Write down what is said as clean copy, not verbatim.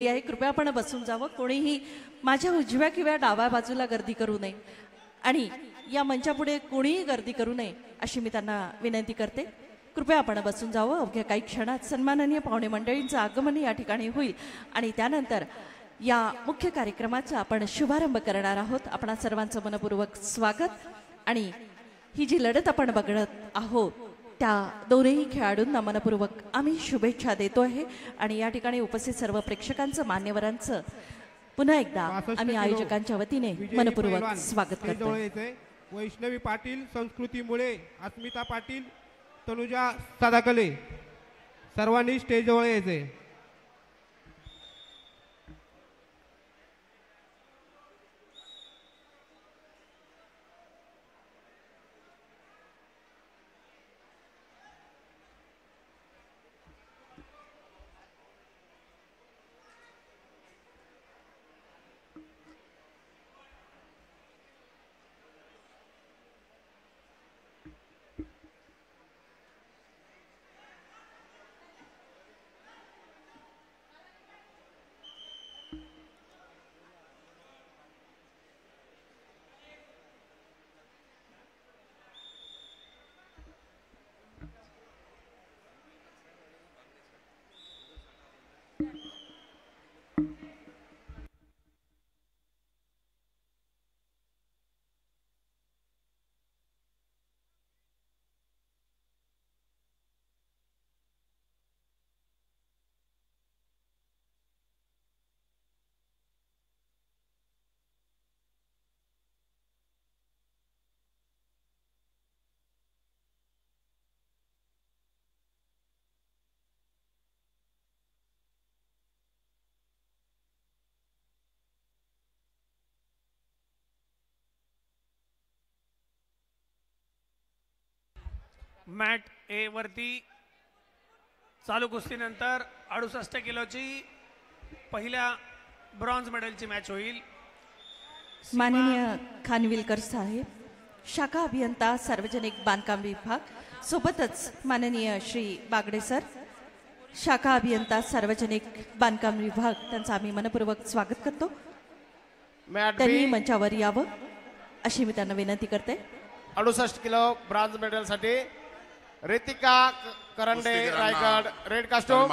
आहे, कृपया आपण बसून जावं. कोणीही माझ्या उजव्या किंवा डाव्या बाजूला गर्दी करू नये आणि या मंचापुढे कोणीही गर्दी करू नये अशी मी त्यांना विनंती करते. कृपया आपण बसून जावं. अवघ्या काही क्षणात सन्माननीय पाहुणे मंडळींचं आगमन या ठिकाणी होईल आणि त्यानंतर या मुख्य कार्यक्रमाचा आपण शुभारंभ करणार आहोत. आपणा सर्वांचं मनपूर्वक स्वागत. आणि ही जी लढत आपण बघत आहोत त्या दोन्ही खेळाडूंना मनपूर्वक आम्ही शुभेच्छा देतो आहे आणि या ठिकाणी उपस्थित सर्व प्रेक्षकांचं मान्यवरांचं पुन्हा एकदा आम्ही आयोजकांच्या वतीने मनपूर्वक स्वागत करतो. वैष्णवी पाटील, संस्कृती मुळे, अस्मिता पाटील, तनुजा सादाकले सर्वांनी स्टेजवर यायचे. मॅट ए वरती चालू कुस्तीनंतर 68 किलोची पहिल्या ब्रॉन्झ मेडलची मॅच होईल. माननीय खानविलकर साहेब, शाखा अभियंता सार्वजनिक बांधकाम विभाग, सोबतच माननीय श्री बागडे सर, शाखा अभियंता सार्वजनिक बांधकाम विभाग, त्यांचं आम्ही मनपूर्वक स्वागत करतो. त्यांनी मंचावर यावं अशी मी त्यांना विनंती करते. 68 किलो ब्रॉन्झ मेडल साठी रितिका करंडे रायगड रेड कास्टूम.